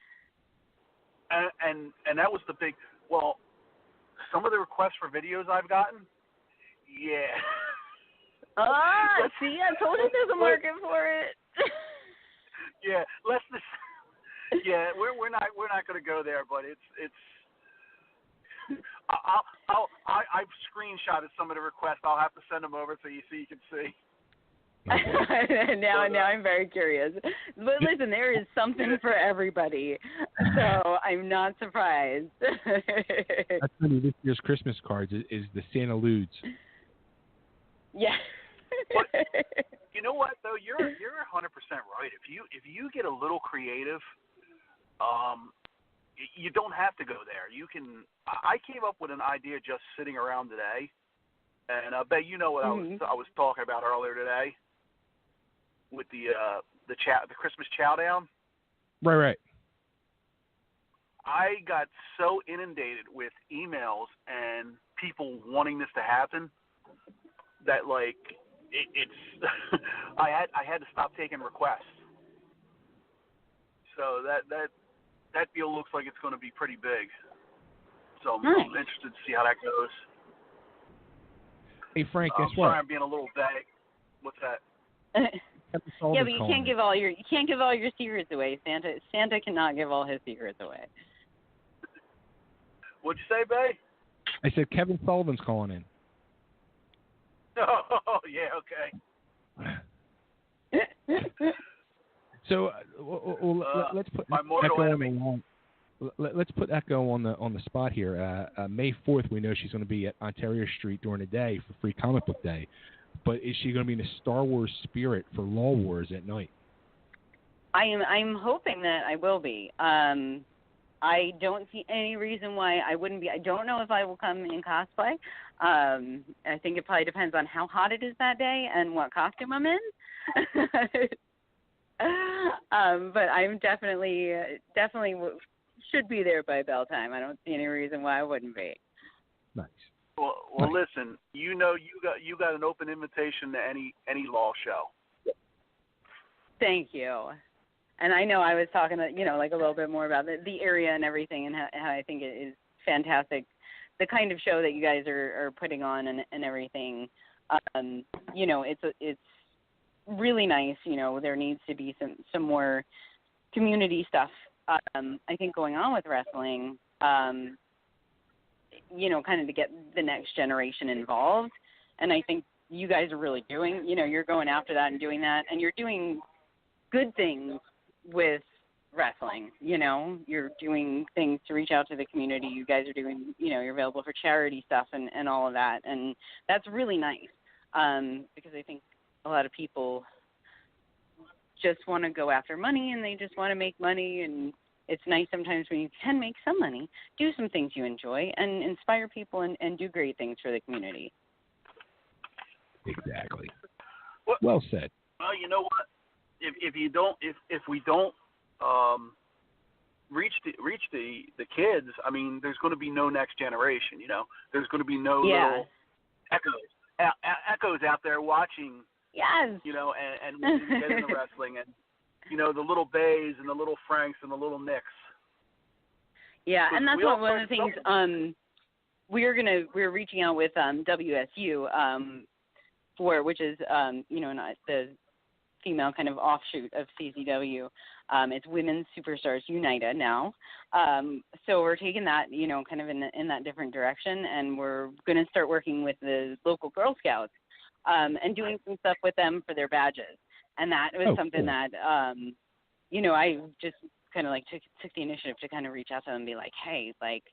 Speaker 3: And that was the big. Well, some of the requests for videos I've gotten. Yeah.
Speaker 2: See, I told you there's a market for it.
Speaker 3: Yeah, we're not going to go there, but it's. I've screenshotted some of the requests. I'll have to send them over so you can see.
Speaker 2: now I'm very curious. But listen, there is something for everybody, so I'm not surprised.
Speaker 1: That's funny. This year's Christmas cards is the Santa Ludes.
Speaker 2: Yeah.
Speaker 3: But you know what though? You're 100% right. If you get a little creative, you don't have to go there. You can. I came up with an idea just sitting around today, and I bet you know what I was talking about earlier today with the Christmas chow down.
Speaker 1: Right.
Speaker 3: I got so inundated with emails and people wanting this to happen that like it's I had to stop taking requests. So that deal looks like it's going to be pretty big. So I'm interested to see how that goes.
Speaker 1: Hey Frank, guess
Speaker 3: I'm
Speaker 1: what?
Speaker 3: sorry I'm being a little vague. What's that?
Speaker 2: Yeah, but you can't give all your secrets away. Santa cannot give all his secrets away.
Speaker 3: What'd you say, Bay?
Speaker 1: I said Kevin Sullivan's calling in.
Speaker 3: Oh, yeah, okay.
Speaker 1: So let's put Echo on the line. Let's put Echo on the spot here. May 4th, we know she's going to be at Ontario Street during the day for Free Comic Book Day. But is she going to be in the Star Wars spirit for Law Wars at night?
Speaker 2: I'm hoping that I will be. I don't see any reason why I wouldn't be. I don't know if I will come in cosplay. I think it probably depends on how hot it is that day and what costume I'm in. But I'm definitely should be there by bell time. I don't see any reason why I wouldn't be.
Speaker 1: Nice.
Speaker 3: Well, listen. You know, you got an open invitation to any law show.
Speaker 2: Thank you. And I know I was talking, like a little bit more about the area and everything, and how I think it is fantastic, the kind of show that you guys are putting on and everything. It's really nice. You know, there needs to be some more community stuff. I think going on with wrestling. Kind of to get the next generation involved, and I think you guys are really doing. You're going after that and doing that, and you're doing good things with wrestling. You're doing things to reach out to the community. You guys are doing, you're available for charity stuff and all of that, and that's really nice, because I think a lot of people just want to go after money, and they just want to make money, and it's nice sometimes when you can make some money, do some things you enjoy, and inspire people and do great things for the community.
Speaker 1: Exactly. Well said.
Speaker 3: Well, you know what? If we don't reach the kids, I mean, there's going to be no next generation. There's going to be no little echoes out there watching.
Speaker 2: Yes.
Speaker 3: And get into wrestling, and the little Bays and the little Franks and the little Nicks.
Speaker 2: Yeah, and that's
Speaker 3: we all
Speaker 2: one of the things. We're reaching out with WSU which is not the female kind of offshoot of CCW. It's Women's Superstars United now. So we're taking that, kind of in that different direction, and we're going to start working with the local Girl Scouts and doing some stuff with them for their badges. And that was something that, I just kind of like took the initiative to kind of reach out to them and be like, hey, like,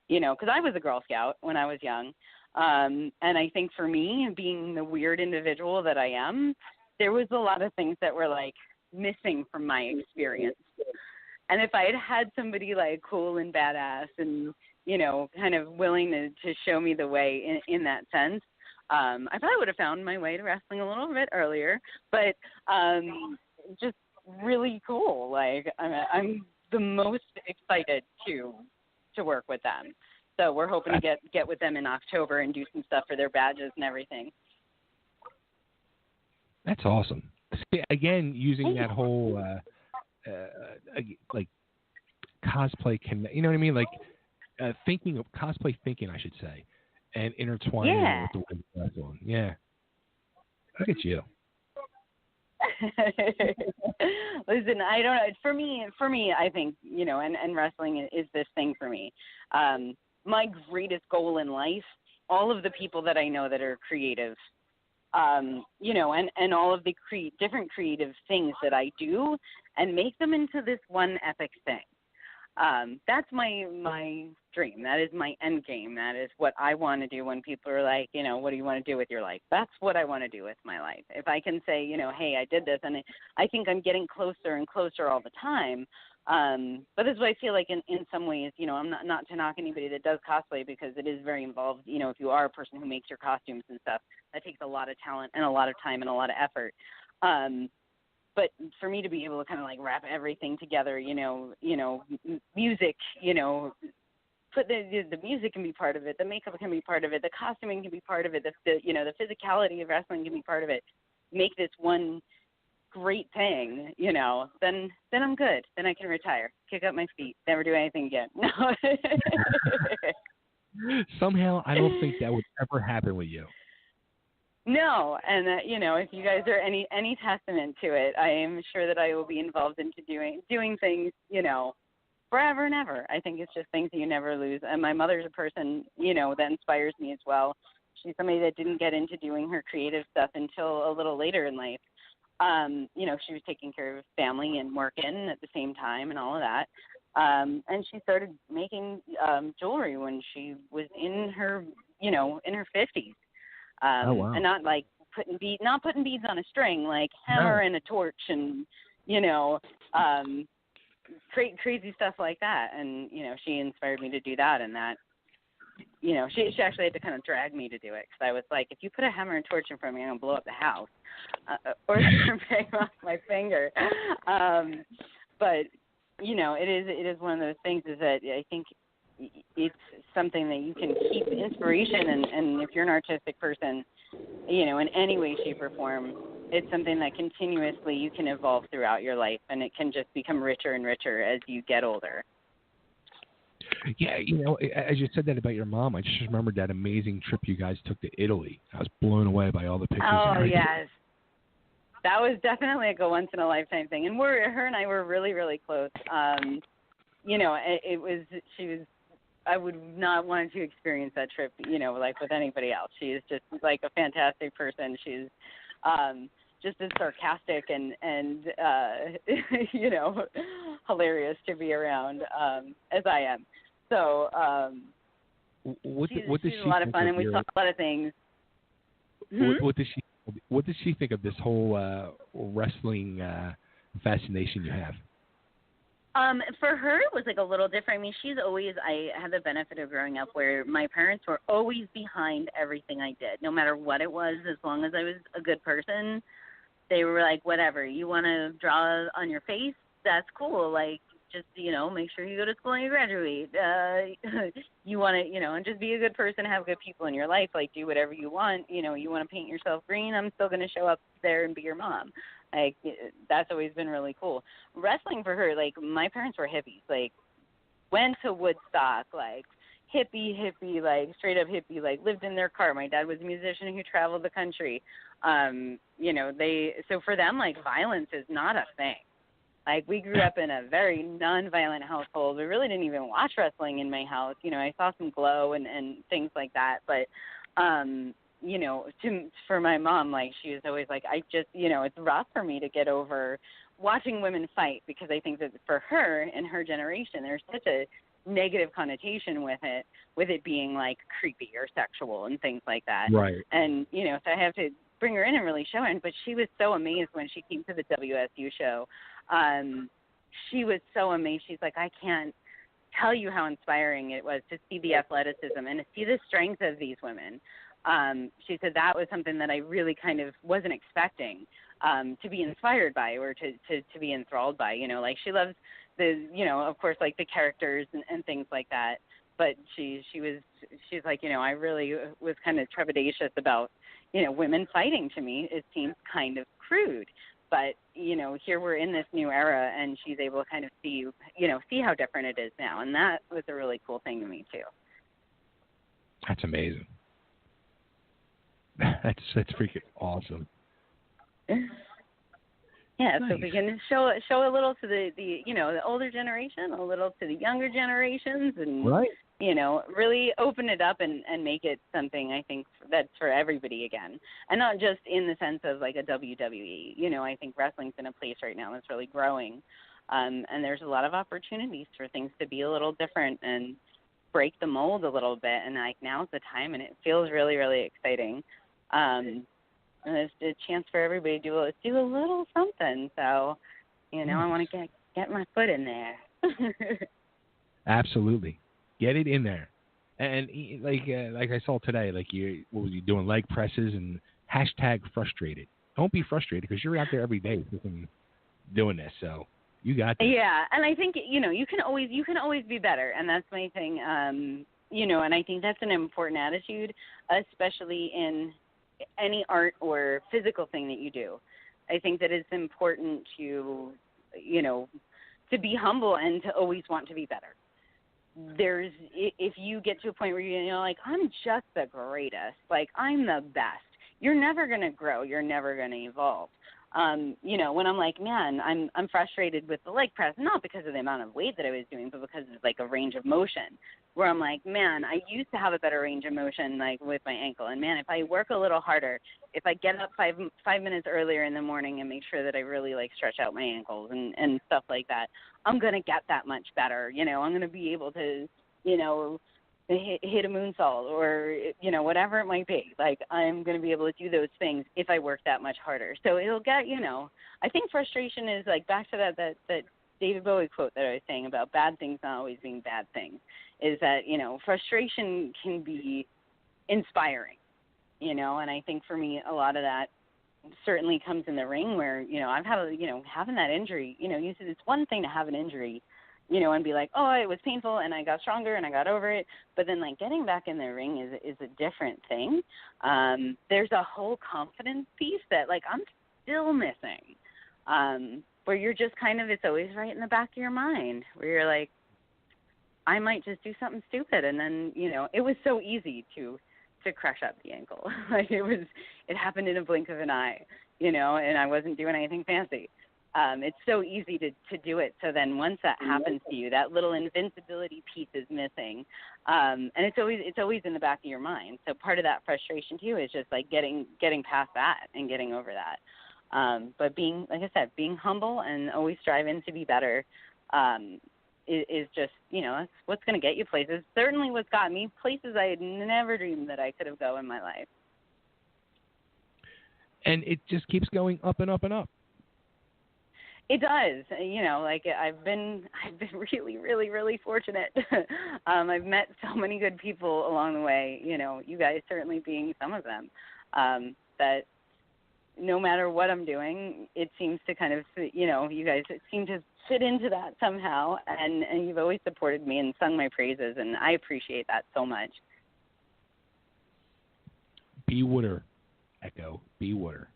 Speaker 2: because I was a Girl Scout when I was young. And I think for me, being the weird individual that I am, there was a lot of things that were like missing from my experience. And if I had had somebody like cool and badass and, kind of willing to show me the way in that sense, I probably would have found my way to wrestling a little bit earlier, but just really cool. Like I'm the most excited to work with them. So we're hoping to get with them in October and do some stuff for their badges and everything.
Speaker 1: That's awesome. See, again, using that whole like cosplay you know what I mean? Like thinking of cosplay thinking, I should say, and intertwining it with the women's wrestling. Yeah. Look at you.
Speaker 2: Listen, I don't know. For me, I think, and wrestling is this thing for me. My greatest goal in life, all of the people that I know that are creative, and all of the different creative things that I do and make them into this one epic thing. That's my dream. That is my end game. That is what I want to do when people are like, what do you want to do with your life? That's what I want to do with my life. If I can say, hey, I did this, and I think I'm getting closer and closer all the time. But that's what I feel like in some ways, I'm not to knock anybody that does cosplay, because it is very involved. If you are a person who makes your costumes and stuff, that takes a lot of talent and a lot of time and a lot of effort. But for me to be able to kind of like wrap everything together, music, put the music can be part of it, the makeup can be part of it, the costuming can be part of it, the physicality of wrestling can be part of it. Make this one great thing, then I'm good. Then I can retire, kick up my feet, never do anything again. No.
Speaker 1: Somehow, I don't think that would ever happen with you.
Speaker 2: No, and if you guys are any testament to it, I am sure that I will be involved into doing things, forever and ever. I think it's just things that you never lose. And my mother's a person, that inspires me as well. She's somebody that didn't get into doing her creative stuff until a little later in life. She was taking care of family and working at the same time and all of that. And she started making jewelry when she was in her 50s.
Speaker 1: Oh, wow.
Speaker 2: And not like putting beads on a string, like hammer and a torch and, crazy stuff like that. And, she inspired me to do that, and that, she actually had to kind of drag me to do it, because I was like, if you put a hammer and torch in front of me, I'm going to blow up the house or bang off my finger. But, it is one of those things is that I think it's something that you can keep inspiration, and if you're an artistic person, in any way, shape, or form, it's something that continuously you can evolve throughout your life, and it can just become richer and richer as you get older.
Speaker 1: Yeah, as you said that about your mom, I just remembered that amazing trip you guys took to Italy. I was blown away by all the pictures.
Speaker 2: Oh, yes. That was definitely like a once-in-a-lifetime thing, and her and I were really, really close. I would not want to experience that trip, like with anybody else. She is just like a fantastic person. She's just as sarcastic and hilarious to be around as I am. So she's a lot of fun, and we talk a lot of things.
Speaker 1: What does she think of this whole wrestling fascination you have?
Speaker 2: For her, it was like a little different. I mean, I had the benefit of growing up where my parents were always behind everything I did, no matter what it was. As long as I was a good person, they were like, whatever, you want to draw on your face, that's cool. Like, just, make sure you go to school and you graduate. You want to, and just be a good person, have good people in your life, like do whatever you want. You want to paint yourself green, I'm still going to show up there and be your mom. Like, that's always been really cool. Wrestling for her, like, my parents were hippies. Like, went to Woodstock, like hippie, like straight up hippie, like lived in their car. My dad was a musician who traveled the country. You know, so for them, like, violence is not a thing. Like, we grew up in a very non-violent household. We really didn't even watch wrestling in my house. You know, I saw some Glow and things like that. But, you know, for my mom, like, she was always like, I just, you know, it's rough for me to get over watching women fight, because I think that for her and her generation, there's such a negative connotation with it being, like, creepy or sexual and things like that.
Speaker 1: Right.
Speaker 2: And, you know, so I have to bring her in and really show her. But she was so amazed when she came to the WSU show. She was so amazed. She's like, I can't tell you how inspiring it was to see the athleticism and to see the strength of these women. She said that was something that I really kind of wasn't expecting to be inspired by or to be enthralled by. You know, like, she loves the, you know, of course, like the characters and things like that. But she's like, you know, I really was kind of trepidatious about, you know, women fighting. To me, it seems kind of crude. But, you know, here we're in this new era, and she's able to kind of see how different it is now. And that was a really cool thing to me, too.
Speaker 1: That's amazing. That's freaking awesome.
Speaker 2: Yeah,
Speaker 1: nice.
Speaker 2: So we can show a little to the you know, the older generation, a little to the younger generations, and
Speaker 1: right.
Speaker 2: You know, really open it up and make it something, I think, that's for everybody again. And not just in the sense of like a WWE. You know, I think wrestling's in a place right now that's really growing. And there's a lot of opportunities for things to be a little different and break the mold a little bit. And like, now's the time, and it feels really, really exciting. And there's a chance for everybody to do a little something. So, you know, I want to get my foot in there.
Speaker 1: Absolutely. Get it in there. And like I saw today, like, what was you doing, leg presses and #frustrated. Don't be frustrated, because you're out there every day doing this. So you got this.
Speaker 2: Yeah, and I think, you know, you can always be better, and that's my thing. You know, and I think that's an important attitude, especially in any art or physical thing that you do. I think that it's important to, you know, to be humble and to always want to be better. If you get to a point where you're like, I'm just the greatest, like, I'm the best, you're never going to grow, you're never going to evolve. You know, when I'm like, man, I'm frustrated with the leg press, not because of the amount of weight that I was doing, but because of like a range of motion, where I'm like, man, I used to have a better range of motion, like with my ankle, and man, if I work a little harder, if I get up 5 minutes earlier in the morning and make sure that I really like stretch out my ankles and stuff like that, I'm going to get that much better. You know, I'm going to be able to, you know, hit a moonsault or, you know, whatever it might be. Like, I'm going to be able to do those things if I work that much harder. So it'll get, you know, I think frustration is like back to that David Bowie quote that I was saying about bad things not always being bad things, is that, you know, frustration can be inspiring, you know, and I think for me, a lot of that certainly comes in the ring where, you know, I've had, you know, having that injury, you know, it's one thing to have an injury, you know, and be like, oh, it was painful and I got stronger and I got over it. But then, like, getting back in the ring is a different thing. There's a whole confidence piece that, like, I'm still missing, where you're just kind of, it's always right in the back of your mind, where you're like, I might just do something stupid. And then, you know, it was so easy to crush up the ankle. Like, it happened in a blink of an eye, you know, and I wasn't doing anything fancy. It's so easy to do it. So then once that happens to you, that little invincibility piece is missing. And it's always in the back of your mind. So part of that frustration too is just like getting past that and getting over that. But being, like I said, being humble and always striving to be better, is just, you know, that's what's going to get you places. Certainly what's got me places I had never dreamed that I could have gone in my life.
Speaker 1: And it just keeps going up and up and up.
Speaker 2: It does. You know, like, I've been really, really, really fortunate. I've met so many good people along the way, you know, you guys certainly being some of them, that no matter what I'm doing, it seems to kind of, you know, you guys seem to fit into that somehow, and you've always supported me and sung my praises, and I appreciate that so much.
Speaker 1: Be Wooder, Echo. Be Wooder.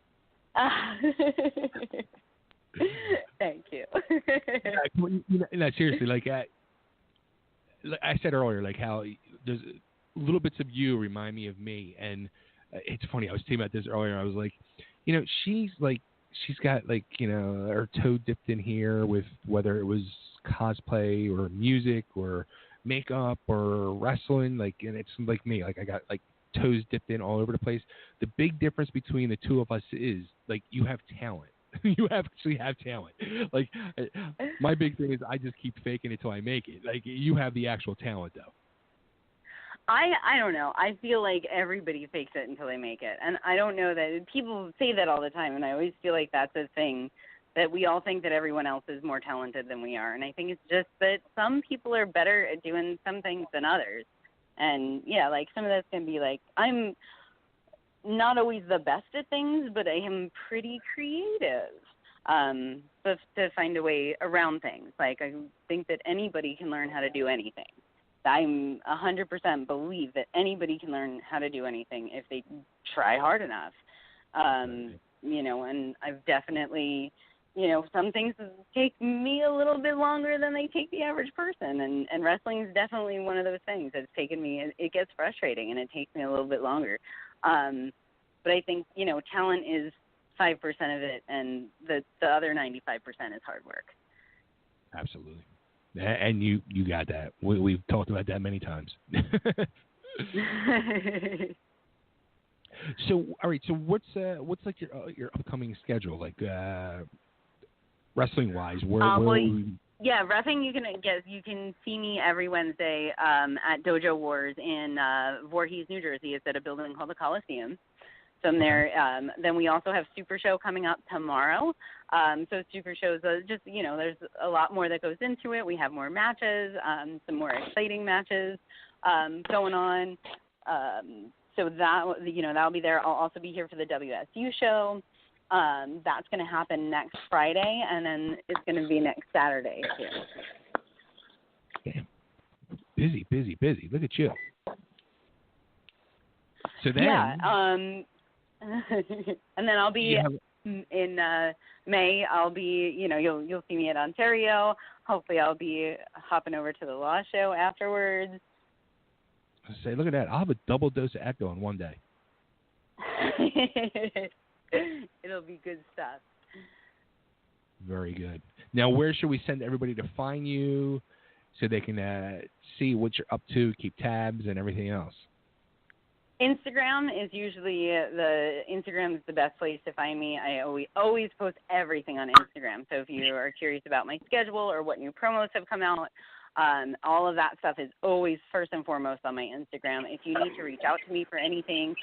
Speaker 2: Thank you.
Speaker 1: No, seriously, like, like I said earlier, like how there's little bits of you remind me of me, and it's funny. I was thinking about this earlier. I was like, she's got like her toe dipped in here with whether it was cosplay or music or makeup or wrestling, like, and it's like me, like I got like toes dipped in all over the place. The big difference between the two of us is like you have talent. You actually have talent. Like my big thing is I just keep faking it till I make it. Like you have the actual talent though.
Speaker 2: I don't know. I feel like everybody fakes it until they make it. And I don't know that people say that all the time, and I always feel like that's a thing, that we all think that everyone else is more talented than we are. And I think it's just that some people are better at doing some things than others. And yeah, like some of this can be like, I'm not always the best at things, but I am pretty creative. But to find a way around things. Like I think that anybody can learn how to do anything. I'm 100% believe that anybody can learn how to do anything if they try hard enough. And I've definitely, some things take me a little bit longer than they take the average person. And wrestling is definitely one of those things that's taken me, it gets frustrating and it takes me a little bit longer. But I think, talent is 5% of it and the other 95% is hard work.
Speaker 1: Absolutely. And you got that. We've talked about that many times. So, all right. So, what's like your upcoming schedule, like wrestling wise?
Speaker 2: Yeah, reffing. You can see me every Wednesday at Dojo Wars in Voorhees, New Jersey. It's at a building called the Coliseum. From there, then we also have Super Show coming up tomorrow. So Super Shows, there's a lot more that goes into it. We have more matches, some more exciting matches going on. So that'll be there. I'll also be here for the WSU show. That's going to happen next Friday, and then it's going to be next Saturday too.
Speaker 1: Busy. Look at you. So then,
Speaker 2: and then I'll be in May. I'll be, you'll see me at Ontario. Hopefully, I'll be hopping over to the Law Show afterwards.
Speaker 1: Say, look at that! I'll have a double dose of Echo in one day.
Speaker 2: It'll be good stuff.
Speaker 1: Very good. Now, where should we send everybody to find you so they can see what you're up to, keep tabs, and everything else?
Speaker 2: Instagram is usually Instagram is the best place to find me. I always post everything on Instagram. So if you are curious about my schedule or what new promos have come out, all of that stuff is always first and foremost on my Instagram. If you need to reach out to me for anything,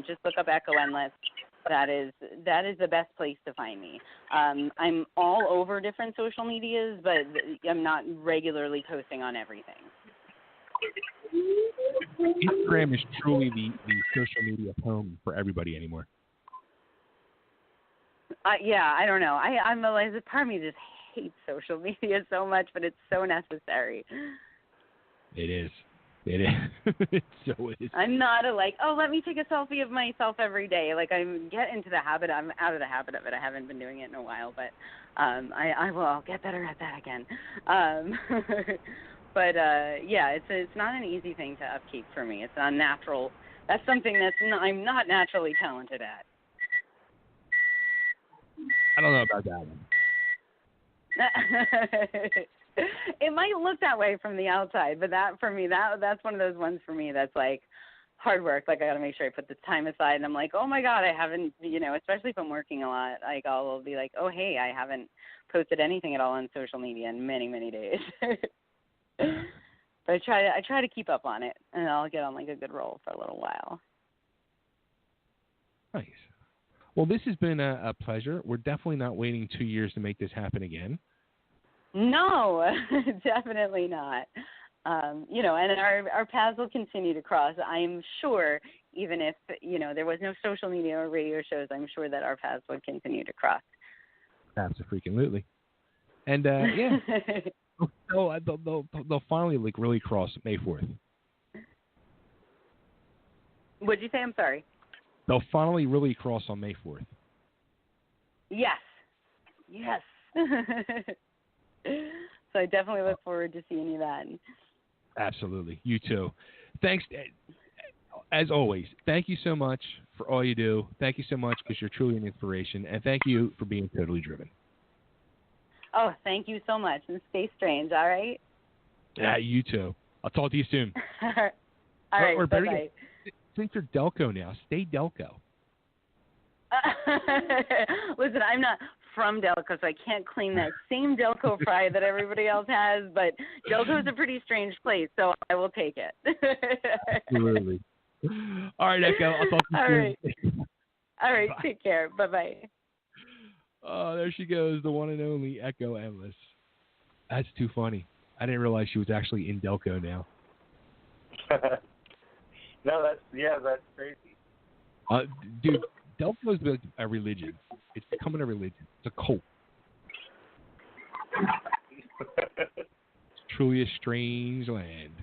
Speaker 2: just look up Echo Endless. That is the best place to find me. I'm all over different social medias, but I'm not regularly posting on everything.
Speaker 1: Instagram is truly the social media home for everybody anymore.
Speaker 2: Yeah, I don't know. I'm a part of me just hates social media so much, but it's so necessary.
Speaker 1: It is. It so is.
Speaker 2: I'm not let me take a selfie of myself every day. Like I'm into the habit. I'm out of the habit of it. I haven't been doing it in a while, but I'll get better at that again. But it's not an easy thing to upkeep for me. It's unnatural. That's something I'm not naturally talented at.
Speaker 1: I don't know about that one.
Speaker 2: It might look that way from the outside, but that's one of those ones for me that's like hard work. Like I got to make sure I put the time aside, and I'm like, oh my God, I haven't, especially if I'm working a lot. Like I'll be like, oh hey, I haven't posted anything at all on social media in many, many days. But I try to keep up on it, and I'll get on like a good roll for a little while.
Speaker 1: Nice. Well, this has been a pleasure. We're definitely not waiting 2 years to make this happen again.
Speaker 2: No, definitely not. And our paths will continue to cross. I'm sure, even if there was no social media or radio shows, I'm sure that our paths would continue to cross.
Speaker 1: Absolutely. And they'll finally really cross May 4th.
Speaker 2: What'd you say? I'm sorry.
Speaker 1: They'll finally really cross on May 4th.
Speaker 2: Yes. So I definitely look forward to seeing you then.
Speaker 1: Absolutely. You too. Thanks. As always, thank you so much for all you do. Thank you so much because you're truly an inspiration. And thank you for being totally driven.
Speaker 2: Oh, thank you so much. And stay strange, all right?
Speaker 1: Yeah, you too. I'll talk to you soon.
Speaker 2: All right,
Speaker 1: or better
Speaker 2: bye-bye.
Speaker 1: yet, since you're Delco now, stay Delco.
Speaker 2: Listen, I'm not from Delco, so I can't claim that same Delco pride that everybody else has, but Delco is a pretty strange place, so I will take it.
Speaker 1: Absolutely. All right, Echo. I'll talk to you soon.
Speaker 2: All right.
Speaker 1: Bye.
Speaker 2: Take care. Bye-bye.
Speaker 1: Oh, there she goes, the one and only Echo Endless. That's too funny. I didn't realize she was actually in Delco now.
Speaker 4: No, that's crazy.
Speaker 1: Dude, Delco is like a religion. It's becoming a religion. It's a cult. It's truly a strange land.